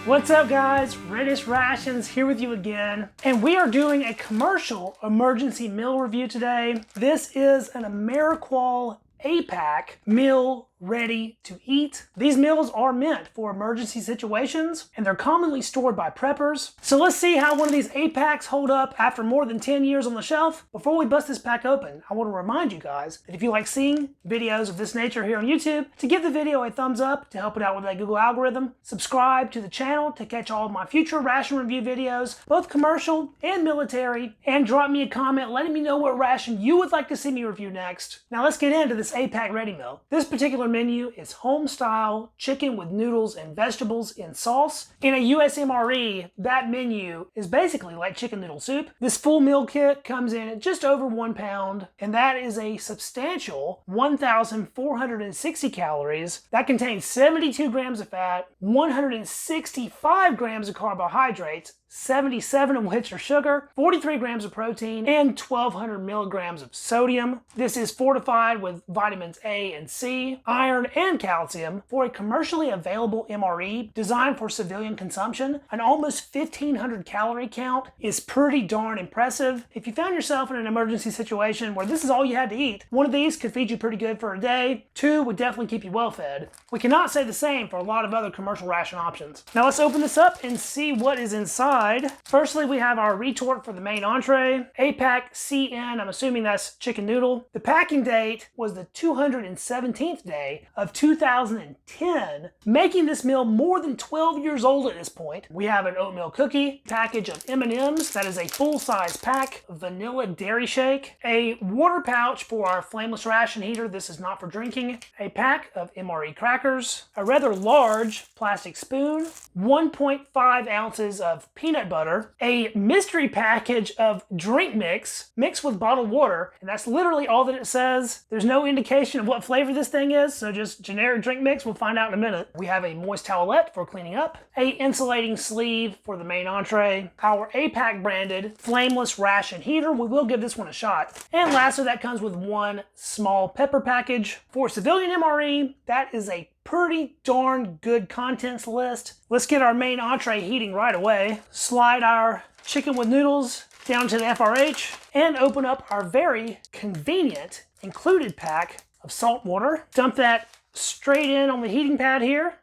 What's up guys, Readiness Rations here with you again, and we are doing a commercial emergency meal review today. This is an AmeriQual APack meal ready to eat. These meals are meant for emergency situations and they're commonly stored by preppers. So let's see how one of these APacks hold up after more than 10 years on the shelf. Before we bust this pack open, I want to remind you guys that if you like seeing videos of this nature here on YouTube, to give the video a thumbs up to help it out with that Google algorithm, subscribe to the channel to catch all of my future ration review videos, both commercial and military, and drop me a comment letting me know what ration you would like to see me review next. Now let's get into this APack Ready Meal. This particular menu is Homestyle Chicken with noodles and vegetables in sauce. In a US MRE, that menu is basically like chicken noodle soup. This full meal kit comes in at just over 1 pound, and that is a substantial 1,460 calories. That contains 72 grams of fat, 165 grams of carbohydrates, 77 of which are sugar, 43 grams of protein, and 1,200 milligrams of sodium. This is fortified with vitamins A and C, iron, and calcium for a commercially available MRE designed for civilian consumption. An almost 1,500 calorie count is pretty darn impressive. If you found yourself in an emergency situation where this is all you had to eat, one of these could feed you pretty good for a day. Two would definitely keep you well fed. We cannot say the same for a lot of other commercial ration options. Now let's open this up and see what is inside. Firstly, we have our retort for the main entree, APack CN, I'm assuming that's chicken noodle. The packing date was the 217th day of 2010, making this meal more than 12 years old at this point. We have an oatmeal cookie, package of M&Ms, that is a full-size pack, vanilla dairy shake, a water pouch for our flameless ration heater, this is not for drinking, a pack of MRE crackers, a rather large plastic spoon, 1.5 ounces of peanut butter, a mystery package of drink mix mixed with bottled water, and that's literally all that it says. There's no indication of what flavor this thing is, so just generic drink mix. We'll find out in a minute. We have a moist towelette for cleaning up, a insulating sleeve for the main entree, our APack branded flameless ration heater. We will give this one a shot. And lastly, that comes with one small pepper package. For civilian MRE, that is a pretty darn good contents list. Let's get our main entree heating right away. Slide our chicken with noodles down to the FRH and open up our very convenient included pack of salt water. Dump that straight in on the heating pad here.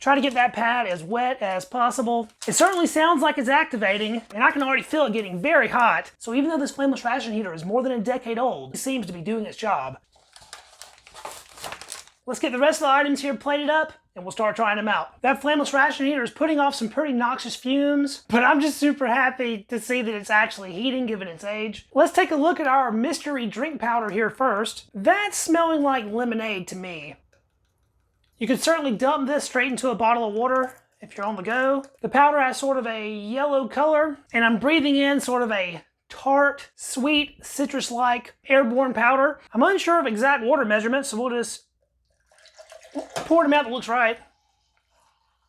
Try to get that pad as wet as possible. It certainly sounds like it's activating, and I can already feel it getting very hot. So even though this flameless ration heater is more than a decade old, it seems to be doing its job. Let's get the rest of the items here plated up and we'll start trying them out. That flameless ration heater is putting off some pretty noxious fumes, but I'm just super happy to see that it's actually heating given its age. Let's take a look at our mystery drink powder here first. That's smelling like lemonade to me. You could certainly dump this straight into a bottle of water if you're on the go. The powder has sort of a yellow color, and I'm breathing in sort of a tart, sweet, citrus-like airborne powder. I'm unsure of exact water measurements, so we'll just pour it out that looks right.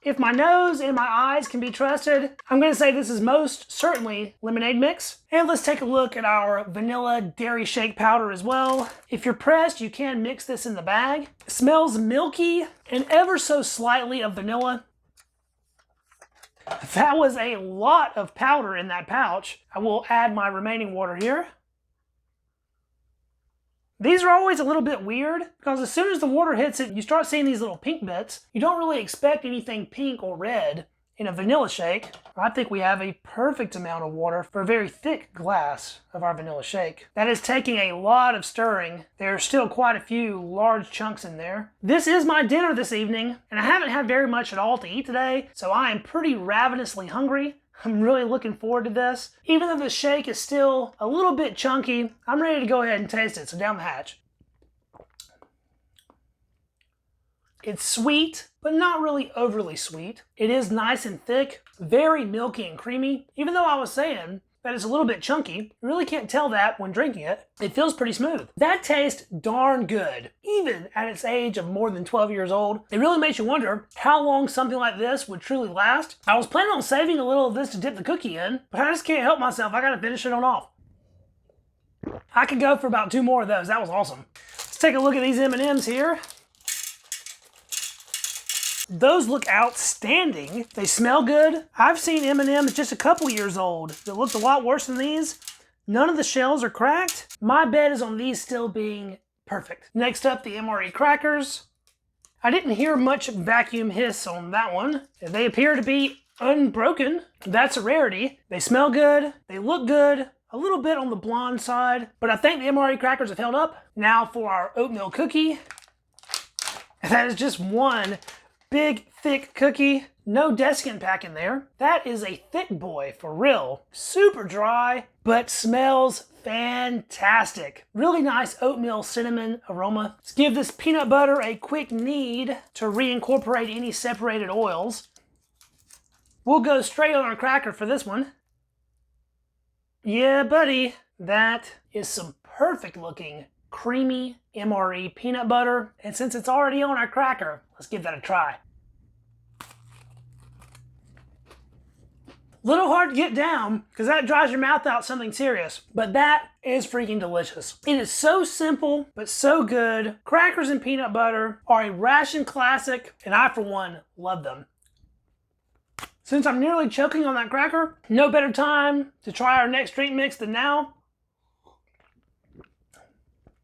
If my nose and my eyes can be trusted, I'm going to say this is most certainly lemonade mix. And let's take a look at our vanilla dairy shake powder as well. If you're pressed, you can mix this in the bag. It smells milky and ever so slightly of vanilla. That was a lot of powder in that pouch. I will add my remaining water here. These are always a little bit weird because as soon as the water hits it, you start seeing these little pink bits. You don't really expect anything pink or red in a vanilla shake. I think we have a perfect amount of water for a very thick glass of our vanilla shake. That is taking a lot of stirring. There are still quite a few large chunks in there. This is my dinner this evening, and I haven't had very much at all to eat today, so I am pretty ravenously hungry. I'm really looking forward to this. Even though the shake is still a little bit chunky, I'm ready to go ahead and taste it, so down the hatch. It's sweet, but not really overly sweet. It is nice and thick, very milky and creamy. Even though I was saying that it's a little bit chunky, you really can't tell that when drinking it. It feels pretty smooth. That tastes darn good, even at its age of more than 12 years old. It really makes you wonder how long something like this would truly last. I was planning on saving a little of this to dip the cookie in, but I just can't help myself. I gotta finish it on off. I could go for about 2 more of those. That was awesome. Let's take a look at these M&Ms here. Those look outstanding. They smell good. I've seen M&M's just a couple years old that looked a lot worse than these. None of the shells are cracked. My bet is on these still being perfect. Next up, the MRE crackers. I didn't hear much vacuum hiss on that one. They appear to be unbroken. That's a rarity. They smell good. They look good. A little bit on the blonde side, but I think the MRE crackers have held up. Now for our oatmeal cookie. That is just one big, thick cookie. No desiccant pack in there. That is a thick boy for real. Super dry, but smells fantastic. Really nice oatmeal cinnamon aroma. Let's give this peanut butter a quick knead to reincorporate any separated oils. We'll go straight on our cracker for this one. Yeah, buddy. That is some perfect looking creamy MRE peanut butter. And since it's already on our cracker, let's give that a try. Little hard to get down because that dries your mouth out something serious, but that is freaking delicious. It is so simple, but so good. Crackers and peanut butter are a Ration classic, and I, for one, love them. Since I'm nearly choking on that cracker, no better time to try our next drink mix than now.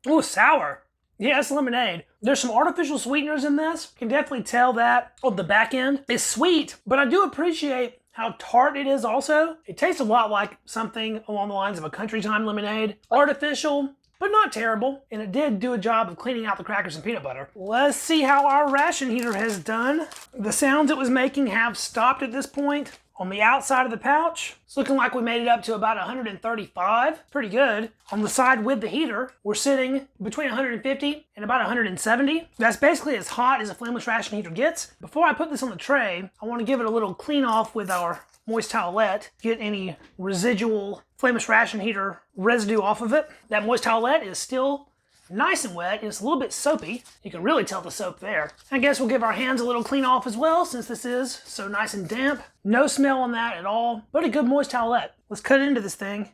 Ooh, sour. Yes, lemonade. There's some artificial sweeteners in this. You can definitely tell that on the back end. It's sweet, but I do appreciate how tart it is also. It tastes a lot like something along the lines of a Country Time lemonade. Artificial, but not terrible. And it did do a job of cleaning out the crackers and peanut butter. Let's see how our ration heater has done. The sounds it was making have stopped at this point. On the outside of the pouch, it's looking like we made it up to about 135. Pretty good. On the side with the heater, we're sitting between 150 and about 170. That's basically as hot as a flameless ration heater gets. Before I put this on the tray, I want to give it a little clean off with our moist towelette, get any residual flameless ration heater residue off of it. That moist towelette is still nice and wet, and it's a little bit soapy. You can really tell the soap there. I guess we'll give our hands a little clean off as well, since this is so nice and damp. No smell on that at all, but a good moist towelette. Let's cut into this thing.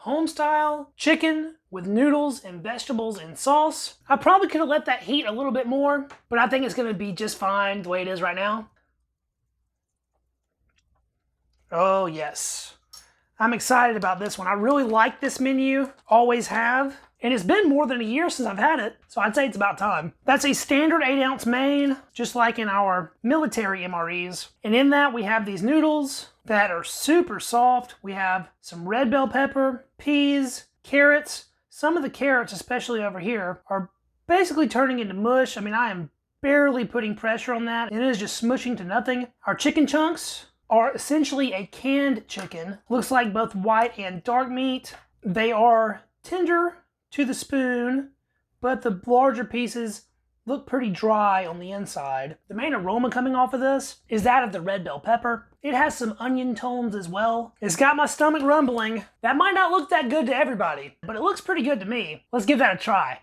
Homestyle chicken with noodles and vegetables and sauce. I probably could have let that heat a little bit more, but I think it's gonna be just fine the way it is right now. Oh yes. I'm excited about this one. I really like this menu, always have. And it's been more than a year since I've had it, so I'd say it's about time. That's a standard 8-ounce main, just like in our military MREs. And in that we have these noodles that are super soft. We have some red bell pepper, peas, carrots. Some of the carrots, especially over here, are basically turning into mush. I mean, I am barely putting pressure on that. It is just smushing to nothing. Our chicken chunks are essentially a canned chicken. Looks like both white and dark meat. They are tender to the spoon, but the larger pieces look pretty dry on the inside. The main aroma coming off of this is that of the red bell pepper. It has some onion tones as well. It's got my stomach rumbling. That might not look that good to everybody, but it looks pretty good to me. Let's give that a try.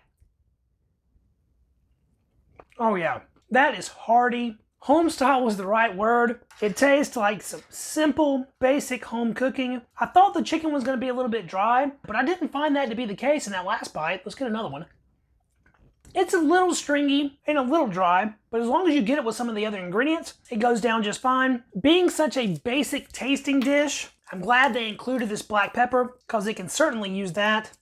Oh yeah, that is hearty. Homestyle was the right word. It tastes like some simple, basic home cooking. I thought the chicken was going to be a little bit dry, but I didn't find that to be the case in that last bite. Let's get another one. It's a little stringy and a little dry, but as long as you get it with some of the other ingredients, it goes down just fine. Being such a basic tasting dish, I'm glad they included this black pepper because they can certainly use that.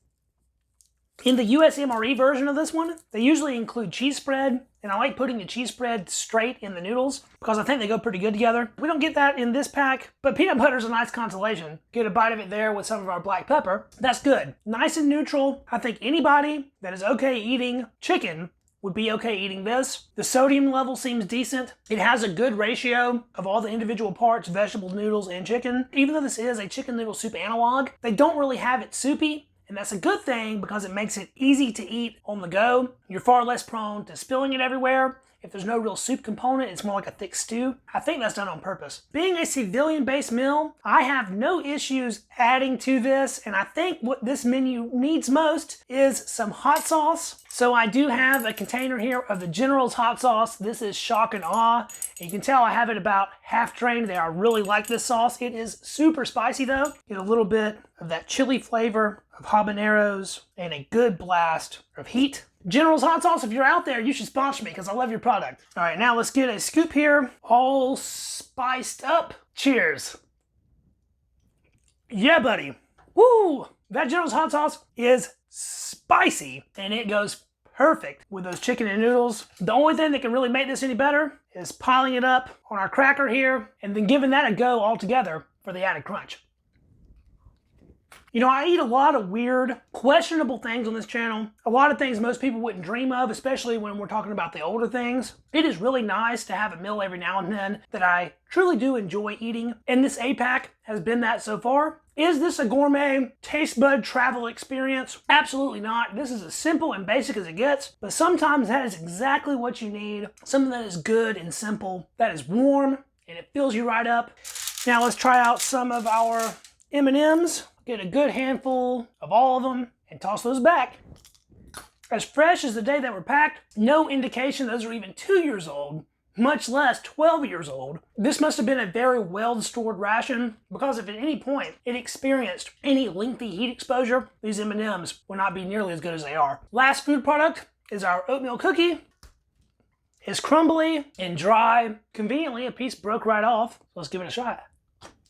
In the US MRE version of this one, they usually include cheese spread, and I like putting the cheese spread straight in the noodles because I think they go pretty good together. We don't get that in this pack, but peanut butter is a nice consolation. Get a bite of it there with some of our black pepper. That's good. Nice and neutral. I think anybody that is okay eating chicken would be okay eating this. The sodium level seems decent. It has a good ratio of all the individual parts, vegetables, noodles, and chicken. Even though this is a chicken noodle soup analog, they don't really have it soupy. And that's a good thing because it makes it easy to eat on the go. You're far less prone to spilling it everywhere. If there's no real soup component, it's more like a thick stew. I think that's done on purpose. Being a civilian-based meal, I have no issues adding to this, and I think what this menu needs most is some hot sauce. So I do have a container here of the General's hot sauce. This is shock and awe. And you can tell I have it about half drained there. I really like this sauce. It is super spicy though. Get a little bit of that chili flavor of habaneros and a good blast of heat. General's Hot Sauce, if you're out there, you should sponsor me because I love your product. All right, now let's get a scoop here, all spiced up. Cheers. Yeah, buddy. Woo! That General's Hot Sauce is spicy, and it goes perfect with those chicken and noodles. The only thing that can really make this any better is piling it up on our cracker here, and then giving that a go all together for the added crunch. You know, I eat a lot of weird, questionable things on this channel. A lot of things most people wouldn't dream of, especially when we're talking about the older things. It is really nice to have a meal every now and then that I truly do enjoy eating, and this APack has been that so far. Is this a gourmet taste bud travel experience? Absolutely not. This is as simple and basic as it gets, but sometimes that is exactly what you need. Something that is good and simple, that is warm, and it fills you right up. Now let's try out some of our M&Ms. Get a good handful of all of them and toss those back. As fresh as the day they were packed, no indication those are even 2 years old, much less 12 years old. This must have been a very well-stored ration, because if at any point it experienced any lengthy heat exposure, these M&Ms will not be nearly as good as they are. Last food product is our oatmeal cookie. It's crumbly and dry. Conveniently, a piece broke right off. Let's give it a shot.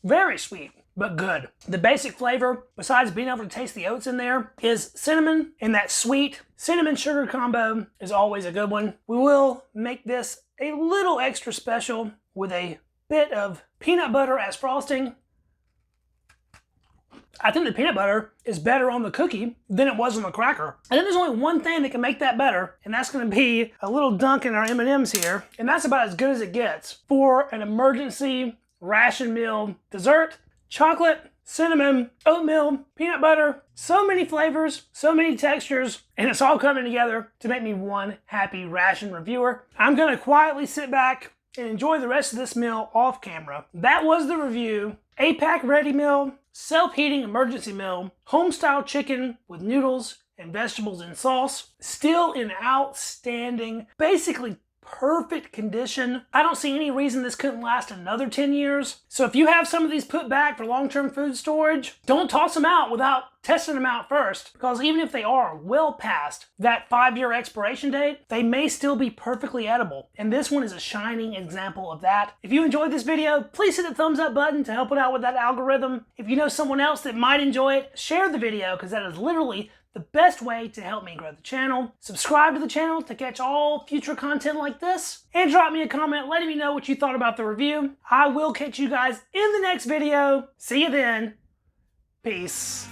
Very sweet, but good. The basic flavor, besides being able to taste the oats in there, is cinnamon, and that sweet cinnamon sugar combo is always a good one. We will make this a little extra special with a bit of peanut butter as frosting. I think the peanut butter is better on the cookie than it was on the cracker. I think there's only one thing that can make that better, and that's gonna be a little dunk in our M&Ms here, and that's about as good as it gets for an emergency ration meal dessert. Chocolate, cinnamon, oatmeal, peanut butter, so many flavors, so many textures, and it's all coming together to make me one happy ration reviewer. I'm gonna quietly sit back and enjoy the rest of this meal off camera. That was the review. APack Ready Meal, self-heating emergency meal, Homestyle Chicken with noodles and vegetables and sauce. Still in outstanding, basically perfect condition. I don't see any reason this couldn't last another 10 years. So if you have some of these put back for long-term food storage, don't toss them out without testing them out first, because even if they are well past that 5-year expiration date, they may still be perfectly edible. And this one is a shining example of that. If you enjoyed this video, please hit the thumbs up button to help it out with that algorithm. If you know someone else that might enjoy it, share the video, because that is literally the best way to help me grow the channel. Subscribe to the channel to catch all future content like this, and drop me a comment letting me know what you thought about the review. I will catch you guys in the next video. See you then. Peace.